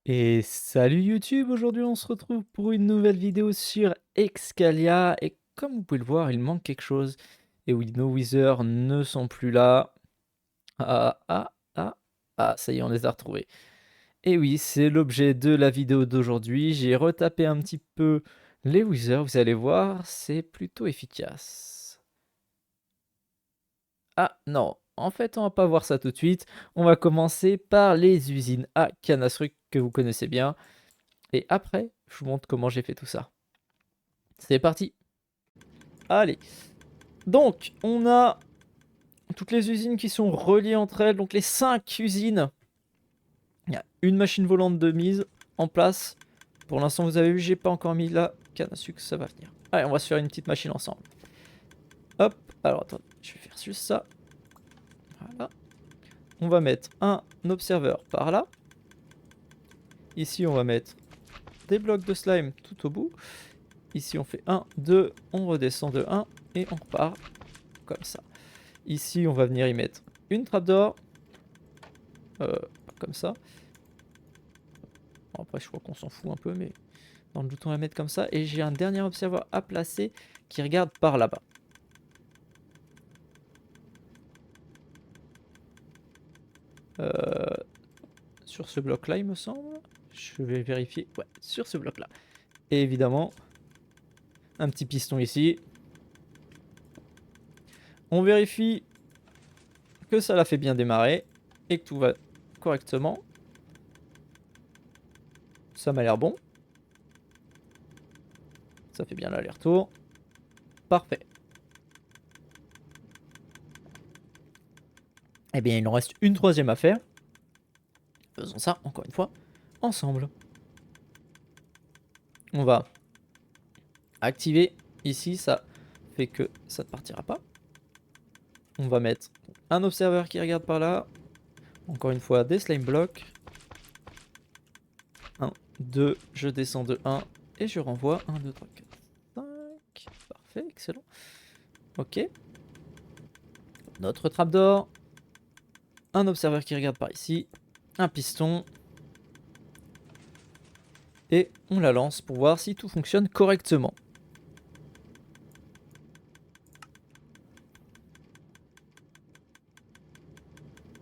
Et salut YouTube, aujourd'hui on se retrouve pour une nouvelle vidéo sur Excalia et comme vous pouvez le voir il manque quelque chose et oui nos Withers ne sont plus là. Ah, ça y est on les a retrouvés. Et oui c'est l'objet de la vidéo d'aujourd'hui, j'ai retapé un petit peu les Withers, vous allez voir c'est plutôt efficace. Ah non, en fait on va pas voir ça tout de suite, on va commencer par les usines à canne à sucre que vous connaissez bien. Et après, je vous montre comment j'ai fait tout ça. C'est parti. Allez. Donc, on a toutes les usines qui sont reliées entre elles. Donc, les 5 usines. Il y a une machine volante de mise en place. Pour l'instant, vous avez vu, j'ai pas encore mis la canne à sucre. Ça va venir. Allez, on va se faire une petite machine ensemble. Hop. Alors, attendez. Je vais faire juste ça. Voilà. On va mettre un observeur par là. Ici, on va mettre des blocs de slime tout au bout. Ici, on fait 1, 2. On redescend de 1. Et on repart comme ça. Ici, on va venir y mettre une trappe d'or. Comme ça. Bon, après, je crois qu'on s'en fout un peu, mais dans le doute, on va mettre comme ça. Et j'ai un dernier observateur à placer qui regarde par là-bas. Sur ce bloc-là, il me semble. Je vais vérifier. Ouais, sur ce bloc-là. Et évidemment, un petit piston ici. On vérifie que ça l'a fait bien démarrer et que tout va correctement. Ça m'a l'air bon. Ça fait bien l'aller-retour. Parfait. Eh bien, il en reste une troisième à faire. Faisons ça, encore une fois, ensemble. On va activer ici, ça fait que ça ne partira pas. On va mettre un observeur qui regarde par là. Encore une fois, des slime blocks. 1, 2, je descends de 1 et je renvoie 1, 2, 3, 4, 5. Parfait, excellent. Ok. Notre trappe d'or. Un observeur qui regarde par ici. Un piston. Et on la lance pour voir si tout fonctionne correctement.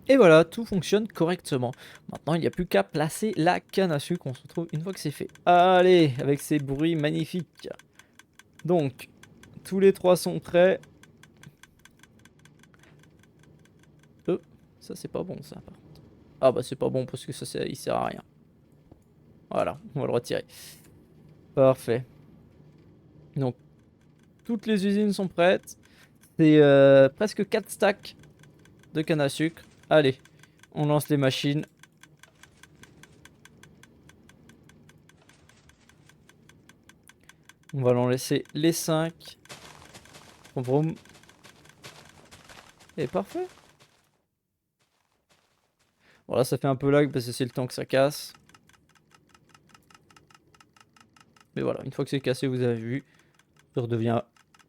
Et voilà, tout fonctionne correctement. Maintenant, il n'y a plus qu'à placer la canne à sucre. On se retrouve une fois que c'est fait. Allez, avec ces bruits magnifiques. Donc, tous les 3 sont prêts. Ça c'est pas bon ça par contre. Ah bah c'est pas bon parce que ça il sert à rien. Voilà, on va le retirer. Parfait. Donc, toutes les usines sont prêtes. C'est presque 4 stacks de canne à sucre. Allez, on lance les machines. On va en laisser les 5. Vroom, vroom. Et parfait. Bon là ça fait un peu lag parce que c'est le temps que ça casse. Mais voilà, une fois que c'est cassé, vous avez vu, ça redevient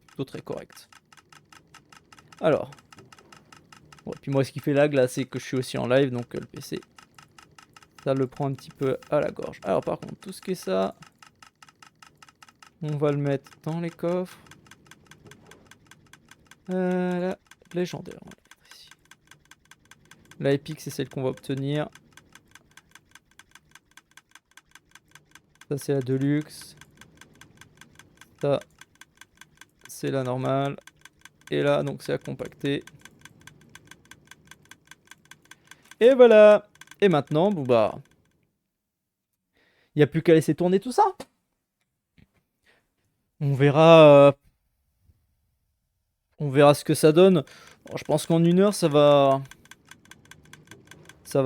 plutôt très correct. Alors. Bon, puis moi ce qui fait lag là c'est que je suis aussi en live donc le PC ça le prend un petit peu à la gorge. Alors par contre tout ce qui est ça, on va le mettre dans les coffres. La légendaire, on va le mettre ici. La épique, c'est celle qu'on va obtenir. Ça, c'est la deluxe. Ça, c'est la normale. Et là, donc, c'est la compactée. Et voilà. Et maintenant, bon bah, il n'y a plus qu'à laisser tourner tout ça. On verra, on verra ce que ça donne. Bon, je pense qu'en 1 heure, ça va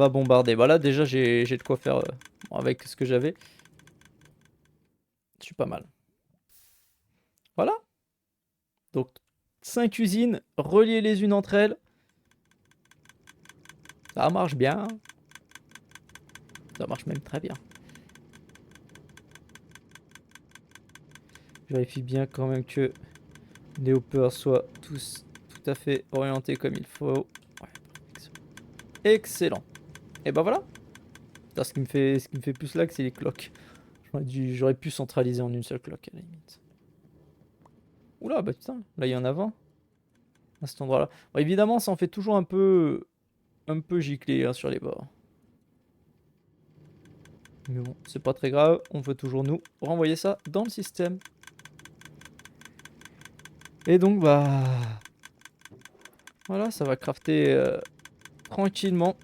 bombarder. Voilà, déjà, j'ai de quoi faire avec ce que j'avais. Je suis pas mal. Voilà. Donc, 5 usines reliées les unes entre elles. Ça marche bien. Ça marche même très bien. Je vérifie bien quand même que les hoppers soient tous tout à fait orientés comme il faut. Ouais, excellent. Et ben voilà. Putain, ce qui me fait plus lag, c'est les cloques. J'aurais pu centraliser en une seule cloque à la limite. Oula, bah putain, là il y en a 20 à cet endroit-là. Bon, évidemment, ça en fait toujours un peu giclé hein, sur les bords. Mais bon, c'est pas très grave, on veut toujours nous renvoyer ça dans le système. Et donc, bah. Voilà, ça va crafter tranquillement.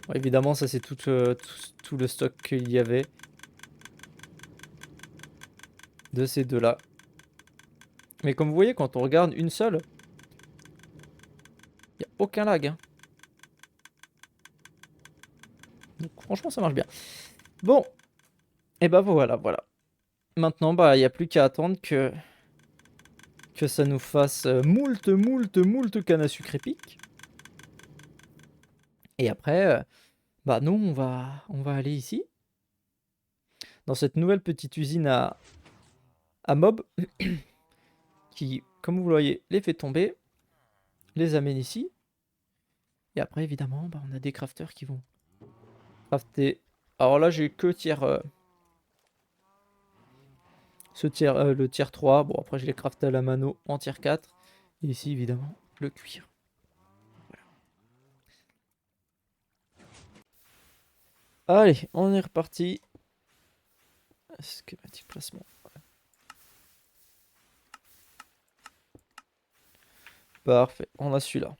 Bon, évidemment, ça c'est tout le stock qu'il y avait de ces deux-là. Mais comme vous voyez, quand on regarde une seule, il n'y a aucun lag. Hein. Donc, franchement, ça marche bien. Bon, et bah voilà, voilà. Maintenant, bah, il n'y a plus qu'à attendre que ça nous fasse moult canne à sucre épique. Et après, bah nous, on va aller ici, dans cette nouvelle petite usine à mob, qui, comme vous le voyez, les fait tomber, les amène ici. Et après, évidemment, bah, on a des crafters qui vont crafter. Alors là, j'ai que le tier 3. Bon, après, je l'ai crafté à la mano en tier 4. Et ici, évidemment, le cuir. Voilà. Allez, on est reparti. Schématique placement. Parfait, on a celui-là.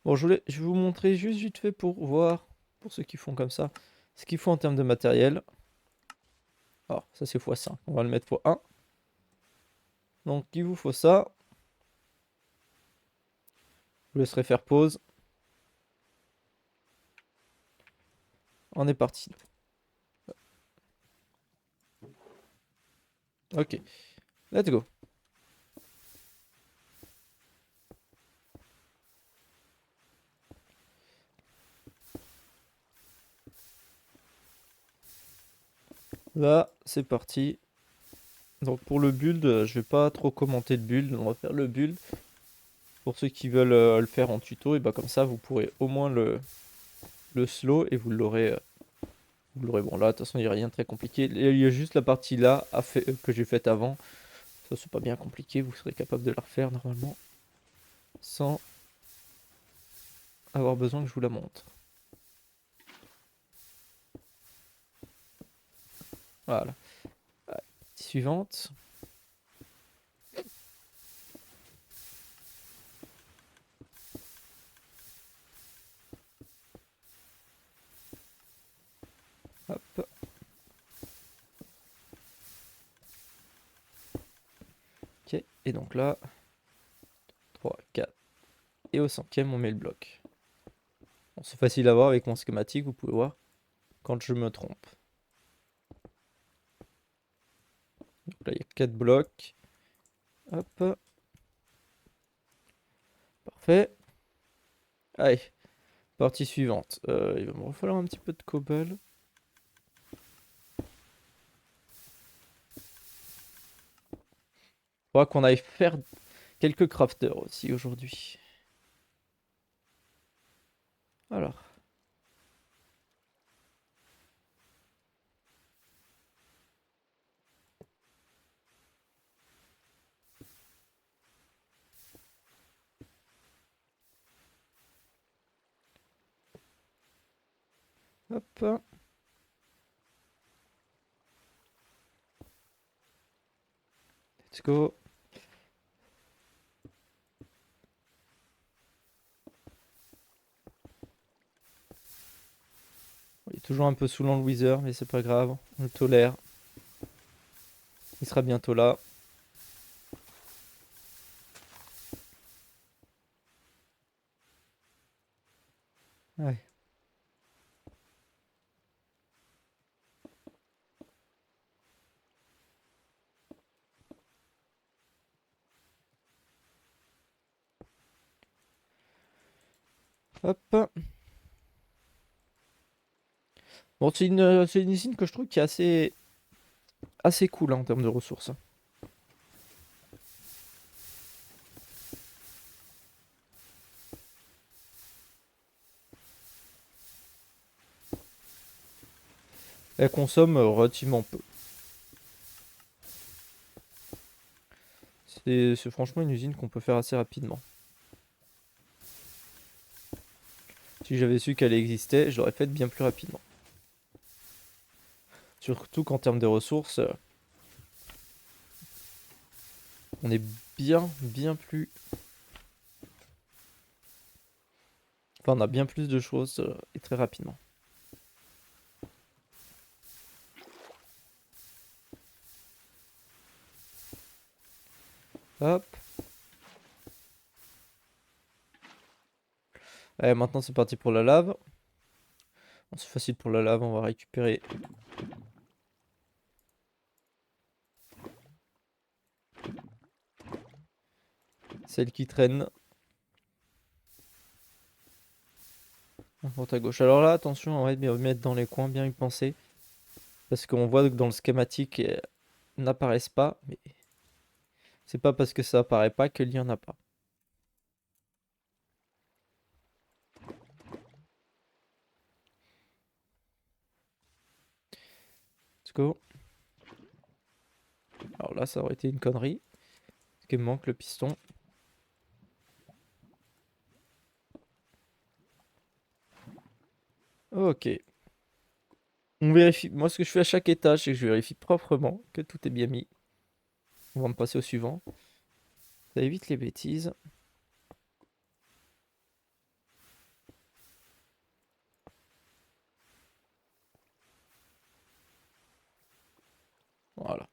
Bon, je vais vous montrer juste vite fait pour voir, pour ceux qui font comme ça, ce qu'il faut en termes de matériel. Alors, ça c'est x5, on va le mettre x1. Donc, il vous faut ça. Je vous laisserai faire pause. On est parti. Ok, let's go. Là, c'est parti. Donc pour le build, je vais pas trop commenter le build, on va faire le build. Pour ceux qui veulent le faire en tuto, et bah comme ça vous pourrez au moins le slow et vous l'aurez. Bon là, de toute façon il n'y a rien de très compliqué. Il y a juste la partie là que j'ai faite avant. Ça c'est pas bien compliqué, vous serez capable de la refaire normalement. Sans avoir besoin que je vous la montre. Voilà. Suivante. Hop. Ok, et donc là, 3, 4. Et au cinquième, on met le bloc. Bon, c'est facile à voir avec mon schématique, vous pouvez voir quand je me trompe. Donc là, il y a 4 blocs. Hop. Parfait. Allez, partie suivante. Il va me falloir un petit peu de cobble. Il faudra qu'on aille faire quelques crafters aussi aujourd'hui. Alors. Hop. Let's go. Il est toujours un peu saoulant le Wither, mais c'est pas grave. On le tolère. Il sera bientôt là. Ouais. Hop. Bon, c'est une usine que je trouve qui est assez cool hein, en termes de ressources. Elle consomme relativement peu. C'est franchement une usine qu'on peut faire assez rapidement. Si j'avais su qu'elle existait, je l'aurais faite bien plus rapidement. Surtout qu'en termes de ressources, on est bien plus... Enfin, on a bien plus de choses et très rapidement. Hop. Allez, maintenant c'est parti pour la lave. Bon, c'est facile pour la lave, on va récupérer celle qui traîne. À gauche. Alors là, attention, on va bien mettre dans les coins, bien y penser. Parce qu'on voit que dans le schématique, n'apparaissent pas. Mais c'est pas parce que ça apparaît pas qu'il n'y en a pas. Let's go. Alors là, ça aurait été une connerie. Parce qu'il me manque le piston. Ok. On vérifie. Moi, ce que je fais à chaque étage, c'est que je vérifie proprement que tout est bien mis. On va me passer au suivant. Ça évite les bêtises. Voilà.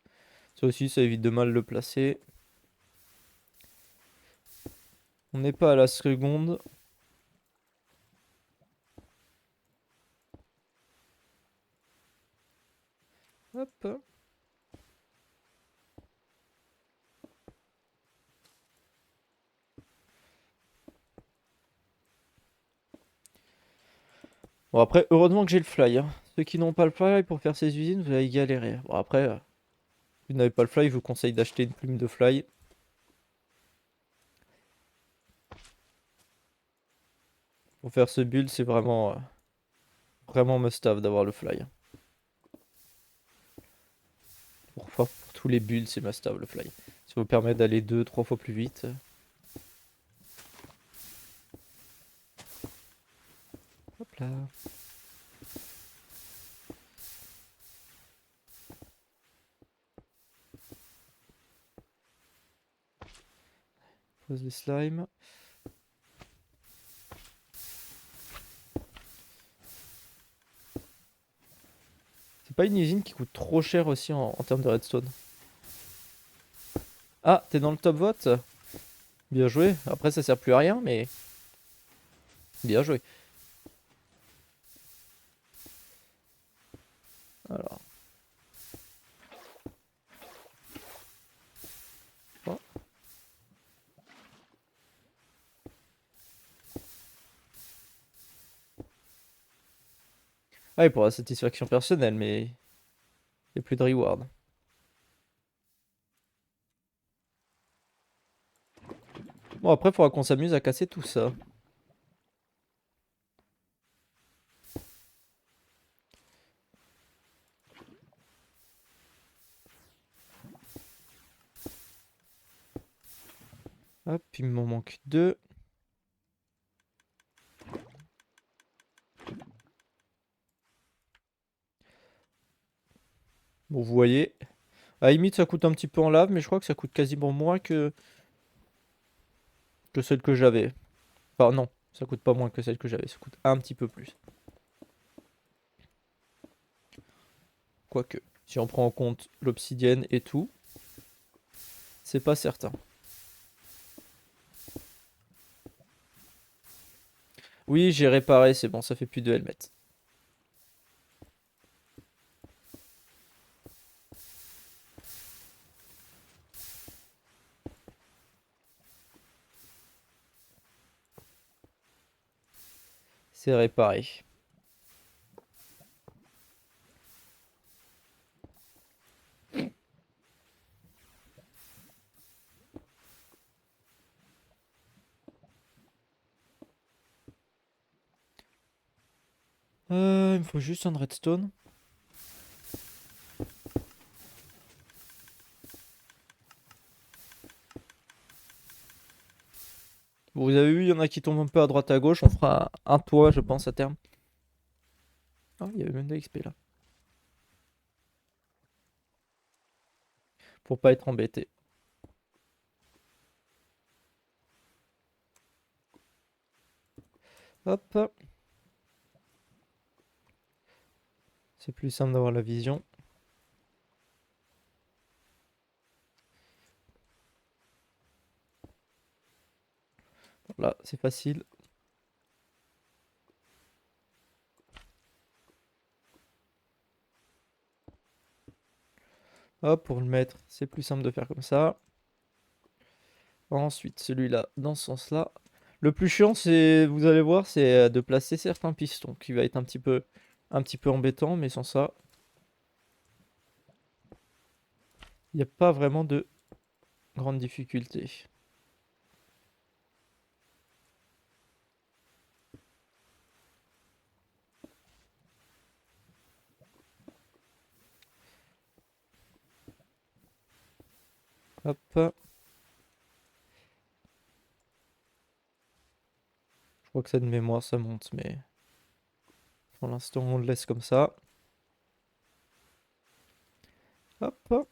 Ça aussi, ça évite de mal le placer. On n'est pas à la seconde. Hop. Bon, après, heureusement que j'ai le fly, hein. Ceux qui n'ont pas le fly pour faire ces usines, vous allez galérer. Bon, après, si vous n'avez pas le fly, je vous conseille d'acheter une plume de fly. Pour faire ce build, c'est vraiment must-have d'avoir le fly. Pour tous les builds, c'est must-have le fly. Ça vous permet d'aller 2-3 fois plus vite. Hop là. Pose les slimes. C'est pas une usine qui coûte trop cher aussi en termes de redstone. Ah, t'es dans le top vote? Bien joué. Après, ça sert plus à rien, mais bien joué. Alors. Oh. Ah, et pour la satisfaction personnelle, mais il n'y a plus de reward. Bon, après, il faudra qu'on s'amuse à casser tout ça. Hop, il m'en manque deux. Bon, vous voyez. À la limite, ça coûte un petit peu en lave, mais je crois que ça coûte quasiment moins que celle que j'avais. Enfin, non, ça coûte pas moins que celle que j'avais, ça coûte un petit peu plus. Quoique, si on prend en compte l'obsidienne et tout, c'est pas certain. Oui, j'ai réparé, c'est bon, ça fait plus de helmet. C'est réparé. Il me faut juste un redstone. Bon, vous avez vu, il y en a qui tombent un peu à droite à gauche. On fera un toit, je pense, à terme. Ah, il y avait même de l'XP là. Pour pas être embêté. Hop. C'est plus simple d'avoir la vision. Là, c'est facile. Hop, pour le mettre, c'est plus simple de faire comme ça. Ensuite, celui-là, dans ce sens-là. Le plus chiant, c'est, vous allez voir, c'est de placer certains pistons, qui va être un petit peu embêtant, mais sans ça, il n'y a pas vraiment de grande difficulté. Hop. Je crois que ça de mémoire, ça monte, mais pour l'instant, on le laisse comme ça. Hop.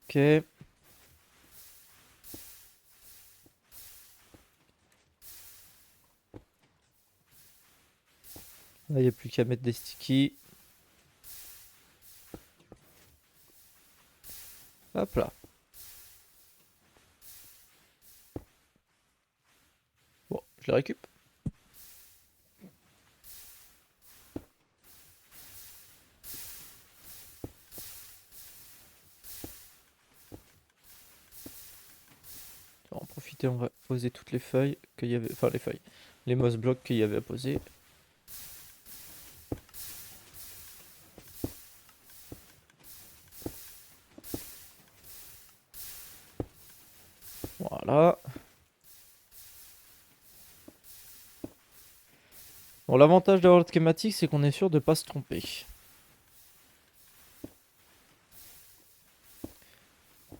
Ok. Là, il n'y a plus qu'à mettre des stickies. Hop là. Bon, je les récup. On va en profiter, on va poser toutes les feuilles qu'il y avait. Enfin, les feuilles. Les moss blocks qu'il y avait à poser. Voilà. Bon, l'avantage d'avoir le schématique, c'est qu'on est sûr de pas se tromper.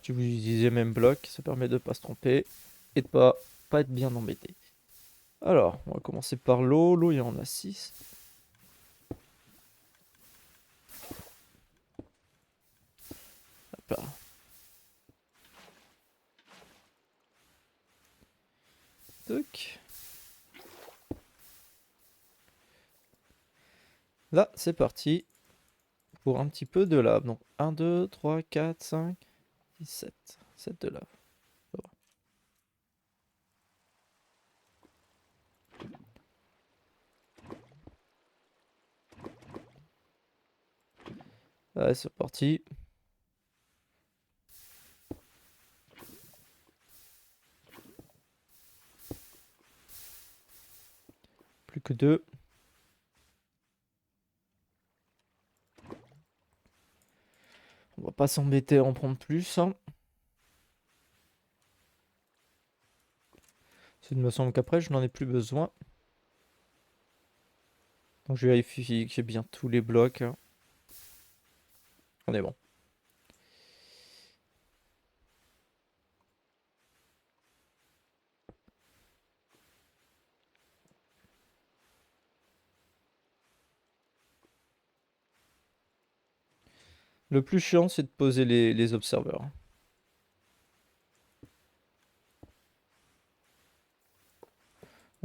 Si vous utilisez même bloc, ça permet de pas se tromper et de pas être bien embêté. Alors, on va commencer par l'eau. L'eau, il y en a 6. Hop là. Toc. Là, c'est parti pour un petit peu de lave. Donc, 1, 2, 3, 4, 5, 6, 7. 7 de lave. Ça va. Allez, c'est parti. Plus que 2. On va pas s'embêter à en prendre plus, hein. Il me semble qu'après, je n'en ai plus besoin. Donc, je vérifie que j'ai bien tous les blocs, hein. On est bon. Le plus chiant, c'est de poser les observeurs.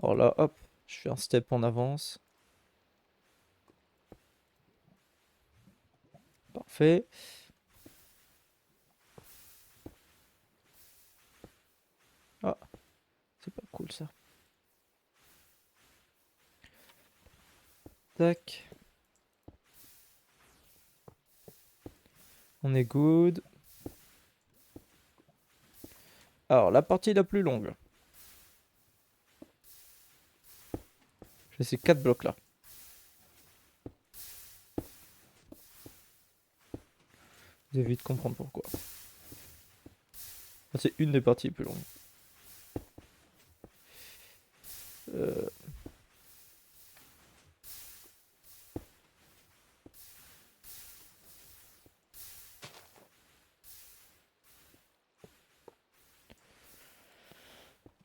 Alors là, hop, je fais un step en avance. Parfait. Ah, c'est pas cool ça. Tac. On est good. Alors, la partie la plus longue. J'ai ces 4 blocs là. Vous allez vite comprendre pourquoi. C'est une des parties les plus longues. Euh,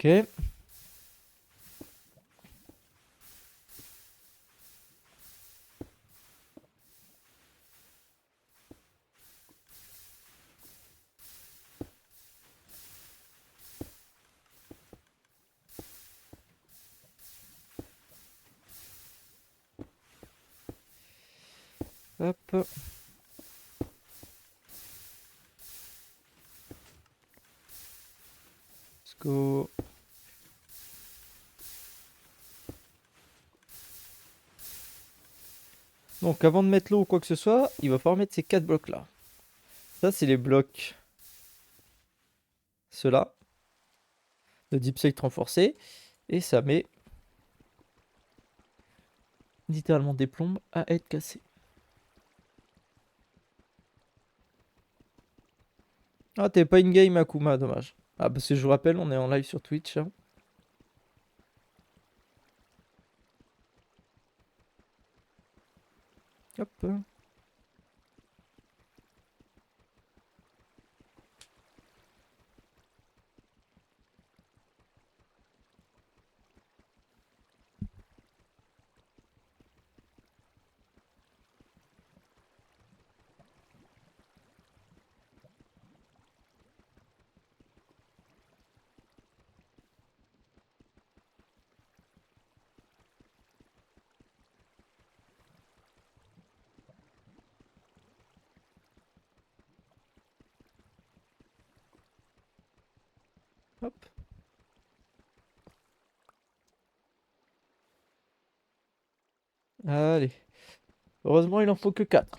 Ok. Hop. Let's go. Donc avant de mettre l'eau ou quoi que ce soit, il va falloir mettre ces 4 blocs là. Ça c'est les blocs, ceux-là, de Deep Slate renforcé. Et ça met littéralement des plombes à être cassées. Ah, t'es pas in-game Akuma, dommage. Ah, parce que je vous rappelle, on est en live sur Twitch, hein. Hop. Hop. Allez. Heureusement, il en faut que 4.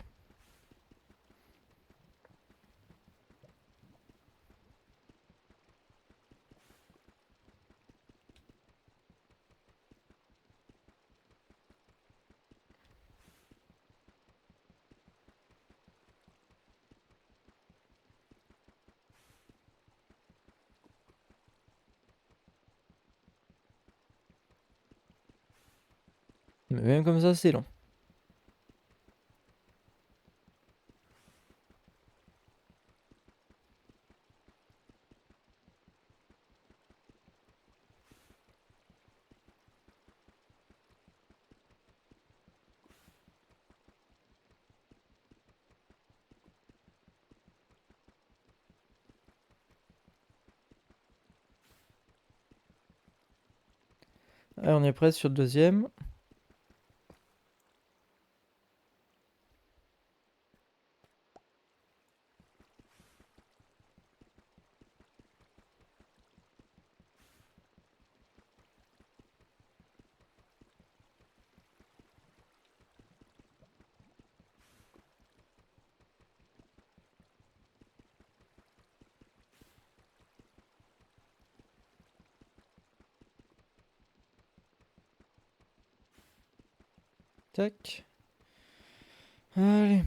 Mais même comme ça, c'est long. Allez, on est prêt sur le deuxième. Tac. Allez.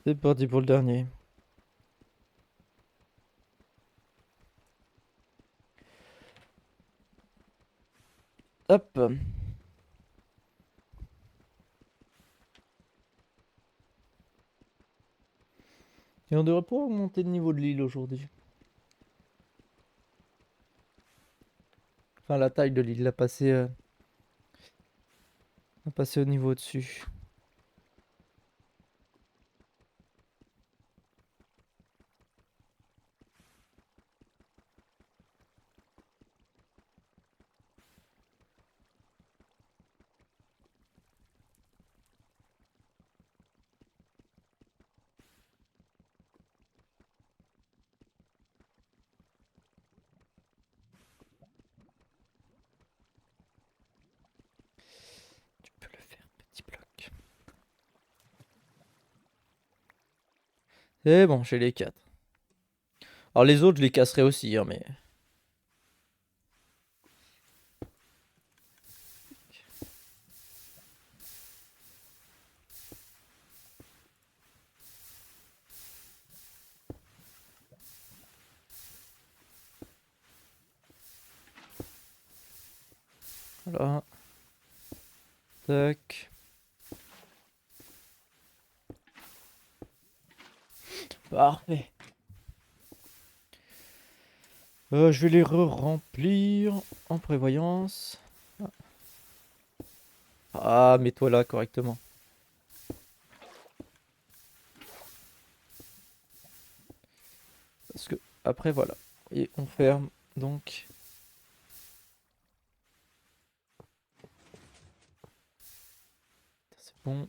C'est parti pour le dernier. Hop. Et on devrait pouvoir augmenter le niveau de l'île aujourd'hui. Enfin, la taille de l'île, la passer au niveau au-dessus. C'est bon, j'ai les 4. Alors les autres, je les casserai aussi, hein, mais... Voilà. Tac. Parfait. Je vais les re-remplir en prévoyance. Ah, mets-toi là correctement. Parce que après, voilà. Et on ferme, donc... C'est bon.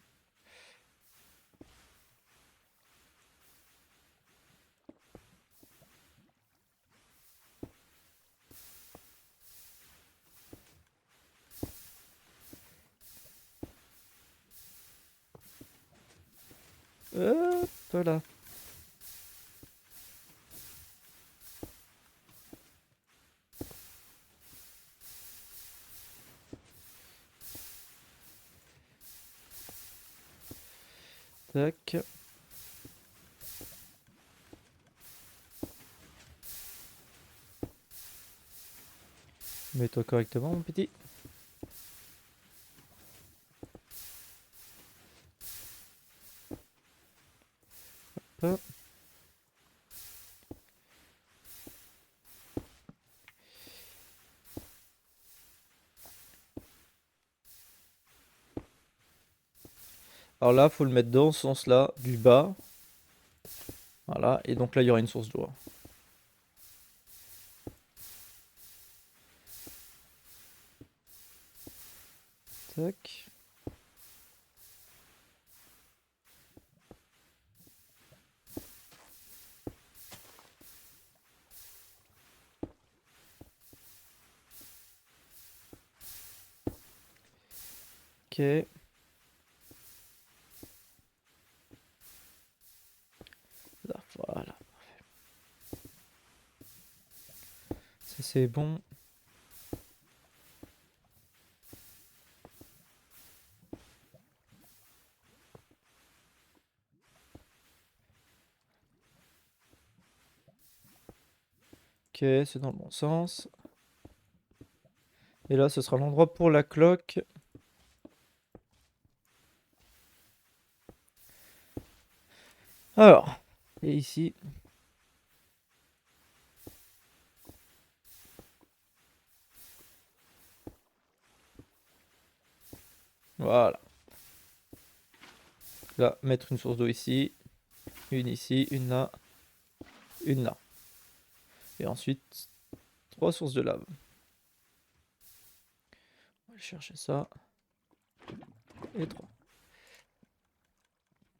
Hop là. Tac. Mets-toi correctement, mon petit. Hop. Alors là, faut le mettre dans ce sens-là, du bas. Voilà, et donc là, il y aura une source d'eau. Tac. Ok. Là, voilà. Ça, c'est bon. Ok, c'est dans le bon sens. Et là, ce sera l'endroit pour la cloque. Alors, et ici. Voilà. Là, mettre une source d'eau ici. Une ici, une là. Une là. Et ensuite, 3 sources de lave. On va aller chercher ça. Et 3.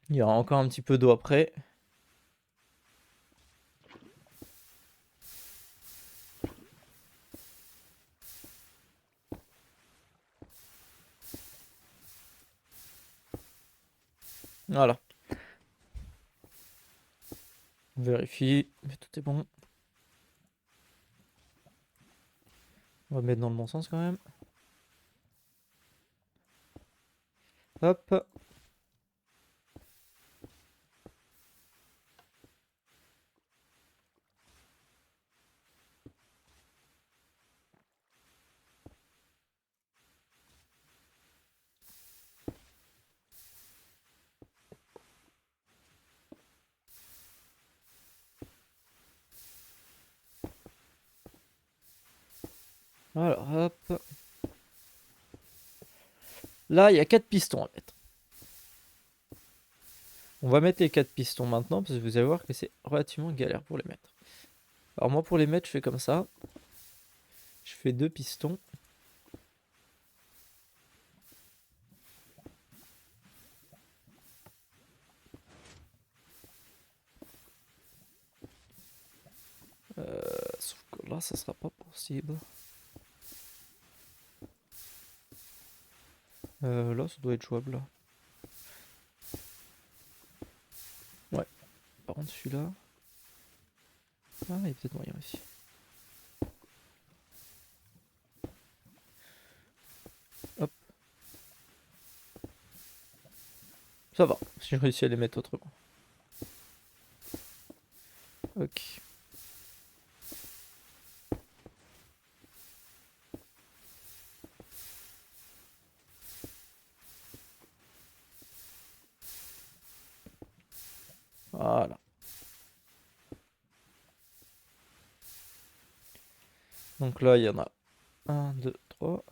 Il y aura encore un petit peu d'eau après. Voilà. On vérifie, mais tout est bon. On va mettre dans le bon sens quand même. Hop. Alors, hop. Là, il y a 4 pistons à mettre. On va mettre les 4 pistons maintenant, parce que vous allez voir que c'est relativement galère pour les mettre. Alors moi, pour les mettre, je fais comme ça. Je fais 2 pistons. Sauf que là, ça sera pas possible. Là, ça doit être jouable, là. Ouais. par contre celui-là... Ah, il y a peut-être moyen aussi. Hop. Ça va, si j'ai réussi à les mettre autrement. Ok. Voilà. Donc là, il y en a 1, 2, 3.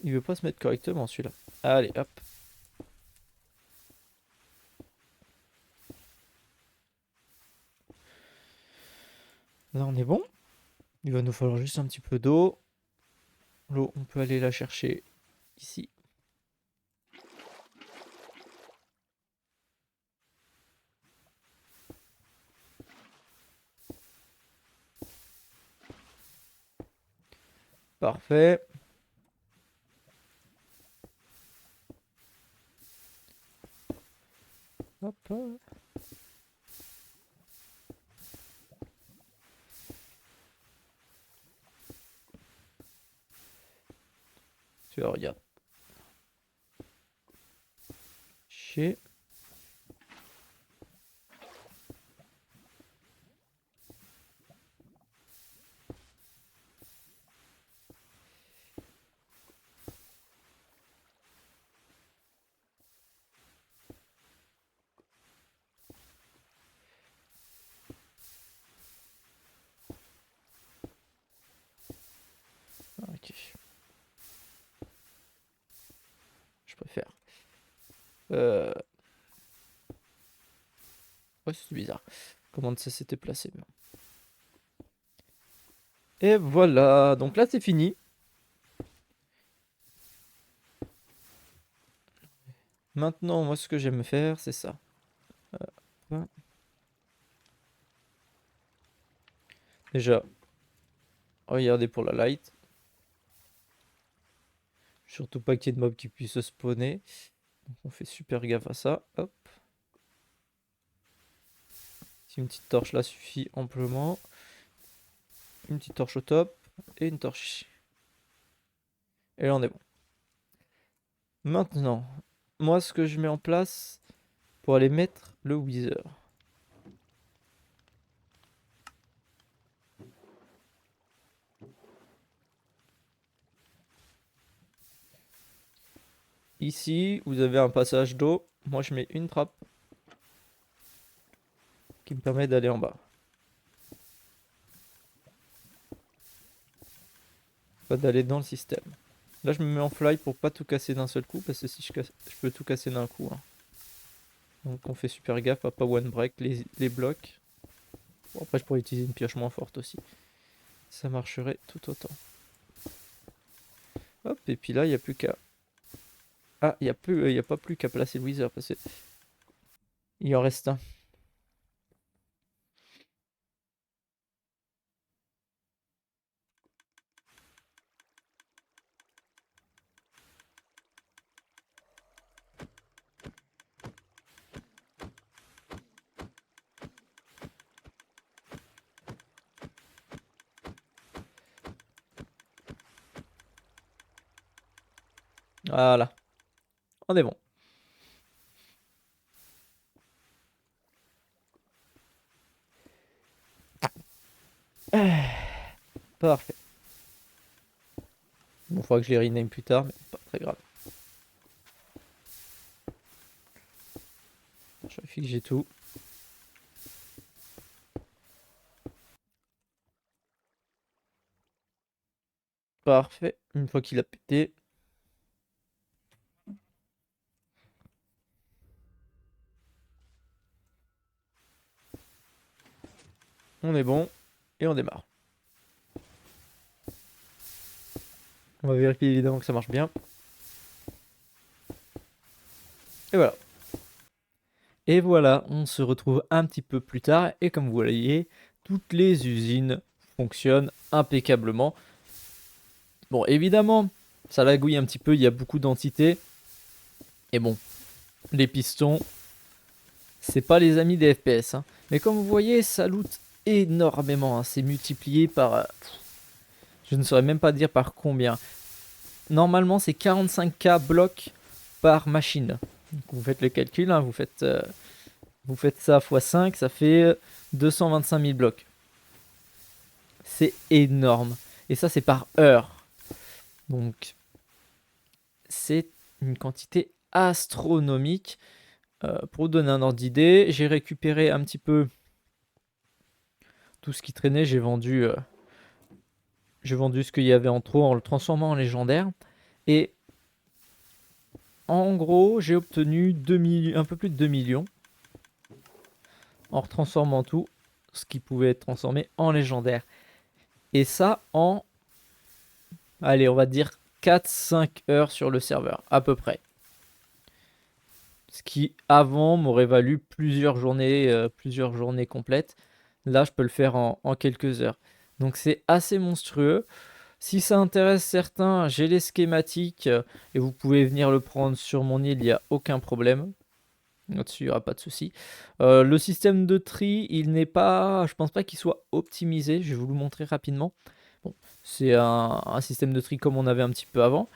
Il veut pas se mettre correctement celui-là. Allez, hop. Là, on est bon. Il va nous falloir juste un petit peu d'eau. L'eau, on peut aller la chercher ici. Parfait. Hop. Tu vois, regarde. Chez. Ok. Je préfère. Ouais, c'est bizarre. Comment ça s'était placé. Et voilà. Donc là, c'est fini. Maintenant, moi, ce que j'aime faire, c'est ça. Voilà. Déjà, regardez pour la light. Surtout pas qu'il y ait de mobs qui puissent se spawner. Donc on fait super gaffe à ça. Hop. Si une petite torche là suffit amplement. Une petite torche au top. Et une torche ici. Et là on est bon. Maintenant, moi ce que je mets en place pour aller mettre le Wither. Ici, vous avez un passage d'eau. Moi je mets une trappe qui me permet d'aller en bas. Pas d'aller dans le système. Là je me mets en fly pour pas tout casser d'un seul coup. Parce que si je peux tout casser d'un coup. Hein. Donc on fait super gaffe à pas one break les blocs. Bon, après je pourrais utiliser une pioche moins forte aussi. Ça marcherait tout autant. Hop, et puis là, il n'y a plus qu'à... Ah, il y a pas plus qu'à placer le Wither, parce que... Il en reste un. Voilà, on est bon. Parfait. Bon, faudra que je les rename plus tard, mais pas très grave. Je vérifie que j'ai tout. Parfait. Une fois qu'il a pété. On est bon. Et on démarre. On va vérifier évidemment que ça marche bien. Et voilà. Et voilà, on se retrouve un petit peu plus tard. Et comme vous voyez, toutes les usines fonctionnent impeccablement. Bon, évidemment, Ça lagouille un petit peu, il y a beaucoup d'entités. Et bon, les pistons, c'est pas les amis des FPS. Hein. Mais comme vous voyez, ça loot énormément. Hein. C'est multiplié par... je ne saurais même pas dire par combien. Normalement, c'est 45K blocs par machine. Donc, vous faites le calcul, hein, vous faites ça x 5, ça fait 225 000 blocs. C'est énorme. Et ça, c'est par heure. Donc, c'est une quantité astronomique. Pour vous donner un ordre d'idée, j'ai récupéré un petit peu tout ce qui traînait. J'ai vendu ce qu'il y avait en trop en le transformant en légendaire. Et en gros, j'ai obtenu un peu plus de 2 millions en retransformant tout ce qui pouvait être transformé en légendaire. Et ça en, allez, on va dire 4-5 heures sur le serveur, à peu près. Ce qui, avant, m'aurait valu plusieurs journées complètes. Là, je peux le faire en quelques heures. Donc, c'est assez monstrueux. Si ça intéresse certains, j'ai les schématiques et vous pouvez venir le prendre sur mon île, il n'y a aucun problème. Là-dessus, il n'y aura pas de souci. Le système de tri, il n'est pas, je pense pas qu'il soit optimisé. Je vais vous le montrer rapidement. Bon, c'est un système de tri comme on avait un petit peu avant.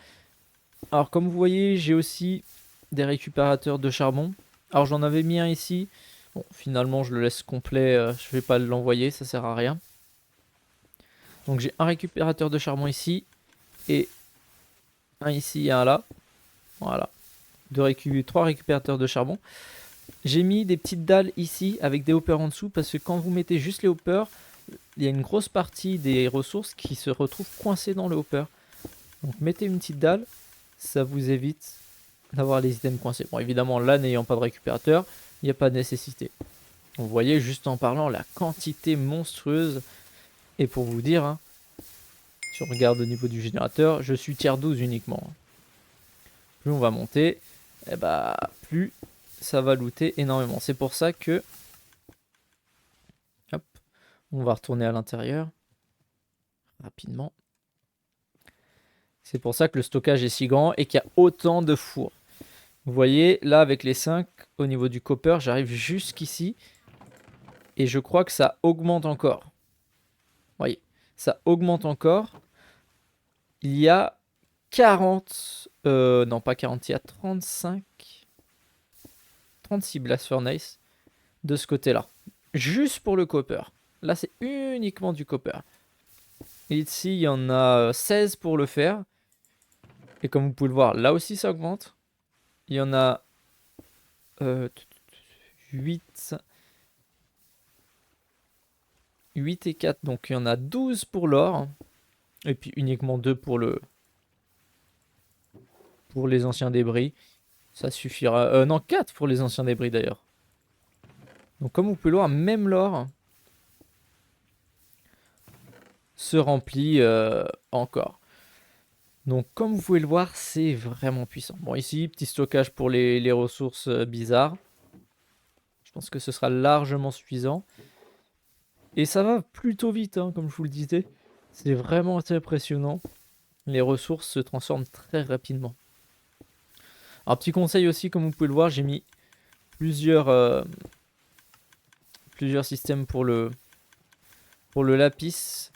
Alors, comme vous voyez, j'ai aussi des récupérateurs de charbon. Alors, j'en avais mis un ici. Bon, finalement, je le laisse complet. Je vais pas l'envoyer, ça sert à rien. Donc, j'ai un récupérateur de charbon ici. Et un ici et un là. Voilà. 3 récupérateurs de charbon. J'ai mis des petites dalles ici avec des hoppers en dessous parce que quand vous mettez juste les hoppers, il y a une grosse partie des ressources qui se retrouvent coincées dans le hopper. Donc mettez une petite dalle, ça vous évite d'avoir les items coincés. Bon, évidemment, là, n'ayant pas de récupérateur, il n'y a pas de nécessité. Vous voyez, juste en parlant, la quantité monstrueuse. Et pour vous dire, hein, si on regarde au niveau du générateur, je suis tier 12 uniquement. Plus on va monter, et bah, plus ça va looter énormément. C'est pour ça que... Hop, on va retourner à l'intérieur. Rapidement. C'est pour ça que le stockage est si grand et qu'il y a autant de fours. Vous voyez, là, avec les 5, au niveau du copper, j'arrive jusqu'ici. Et je crois que ça augmente encore. Vous voyez, ça augmente encore. Il y a 40... non, pas 40, il y a 36 blast furnace de ce côté-là. Juste pour le copper. Là, c'est uniquement du copper. Et ici, il y en a 16 pour le fer. Et comme vous pouvez le voir, là aussi, ça augmente. Il y en a 8 et 4, donc il y en a 12 pour l'or. Et puis uniquement 2 pour les anciens débris. Ça suffira. Non, 4 pour les anciens débris d'ailleurs. Donc comme vous pouvez le voir, même l'or se remplit encore. Donc comme vous pouvez le voir, c'est vraiment puissant. Bon, ici, petit stockage pour les ressources bizarres. Je pense que ce sera largement suffisant. Et ça va plutôt vite, hein, comme je vous le disais. C'est vraiment assez impressionnant. Les ressources se transforment très rapidement. Un petit conseil aussi, comme vous pouvez le voir, j'ai mis plusieurs systèmes pour le lapis.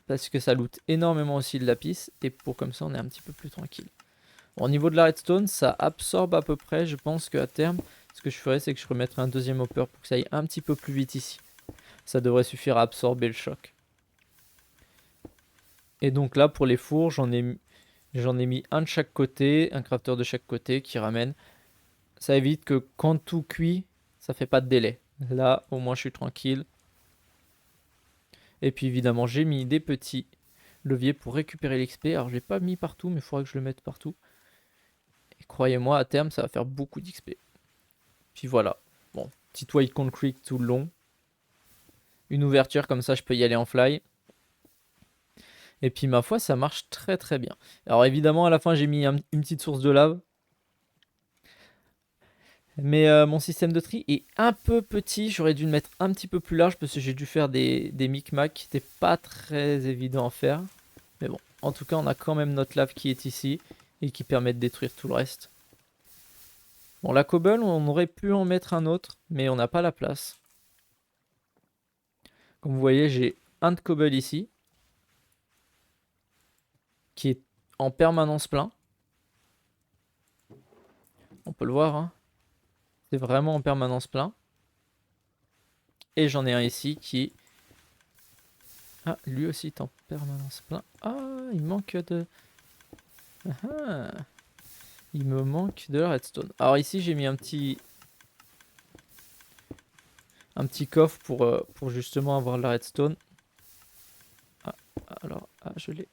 Parce que ça loot énormément aussi le lapis. Et pour comme ça, on est un petit peu plus tranquille. Bon, au niveau de la redstone, ça absorbe à peu près. Je pense qu'à terme, ce que je ferai, c'est que je remettrai un deuxième hopper pour que ça aille un petit peu plus vite ici. Ça devrait suffire à absorber le choc. Et donc là, pour les fours, j'en ai mis un de chaque côté, un crafter de chaque côté qui ramène. Ça évite que quand tout cuit, ça fait pas de délai. Là, au moins, je suis tranquille. Et puis évidemment, j'ai mis des petits leviers pour récupérer l'XP. Alors, je l'ai pas mis partout, mais il faudra que je le mette partout. Et croyez-moi, à terme, ça va faire beaucoup d'XP. Puis voilà. Bon, petit white concrete tout le long. Une ouverture, comme ça, je peux y aller en fly. Et puis, ma foi, ça marche très très bien. Alors, évidemment, à la fin, j'ai mis une petite source de lave. Mais mon système de tri est un peu petit. J'aurais dû le mettre un petit peu plus large parce que j'ai dû faire des micmacs qui n'étaient pas très évidents à faire. Mais bon, En tout cas, on a quand même notre lave qui est ici et qui permet de détruire tout le reste. Bon, la cobble, on aurait pu en mettre un autre, mais on n'a pas la place. Comme vous voyez, j'ai un de cobble ici, qui est en permanence plein. On peut le voir, hein. C'est vraiment en permanence plein. Et j'en ai un ici qui... Ah, lui aussi est en permanence plein. Ah, il manque de... Ah, il me manque de la redstone. Alors ici, j'ai mis un petit coffre pour justement avoir la redstone. Ah, alors, ah, je l'ai.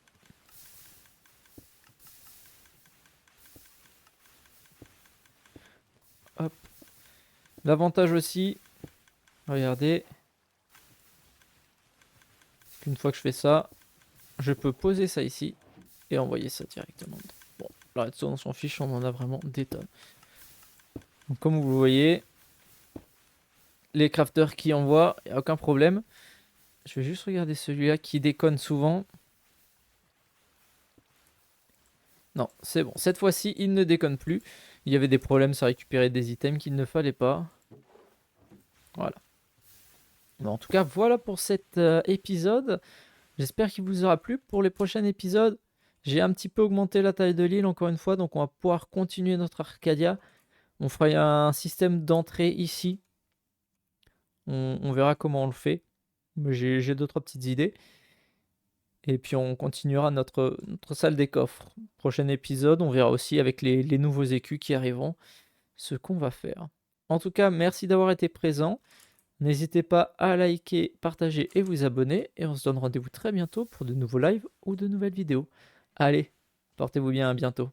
Hop. L'avantage aussi, regardez, une fois que je fais ça, je peux poser ça ici et envoyer ça directement. Bon, la redstone, on s'en fiche, on en a vraiment des tonnes. Donc, comme vous le voyez, les crafters qui envoient, il n'y a aucun problème. Je vais juste regarder celui-là qui déconne souvent. Non, c'est bon. Cette fois-ci, il ne déconne plus. Il y avait des problèmes, ça récupérait des items qu'il ne fallait pas. Voilà. Bon, en tout cas, voilà pour cet épisode. J'espère qu'il vous aura plu. Pour les prochains épisodes, j'ai un petit peu augmenté la taille de l'île, encore une fois. Donc, on va pouvoir continuer notre Arcadia. On fera un système d'entrée ici. On verra comment on le fait. J'ai deux, trois petites idées. Et puis on continuera notre salle des coffres. Prochain épisode, on verra aussi avec les nouveaux écus qui arriveront ce qu'on va faire. En tout cas, merci d'avoir été présent. N'hésitez pas à liker, partager et vous abonner. Et on se donne rendez-vous très bientôt pour de nouveaux lives ou de nouvelles vidéos. Allez, portez-vous bien, à bientôt.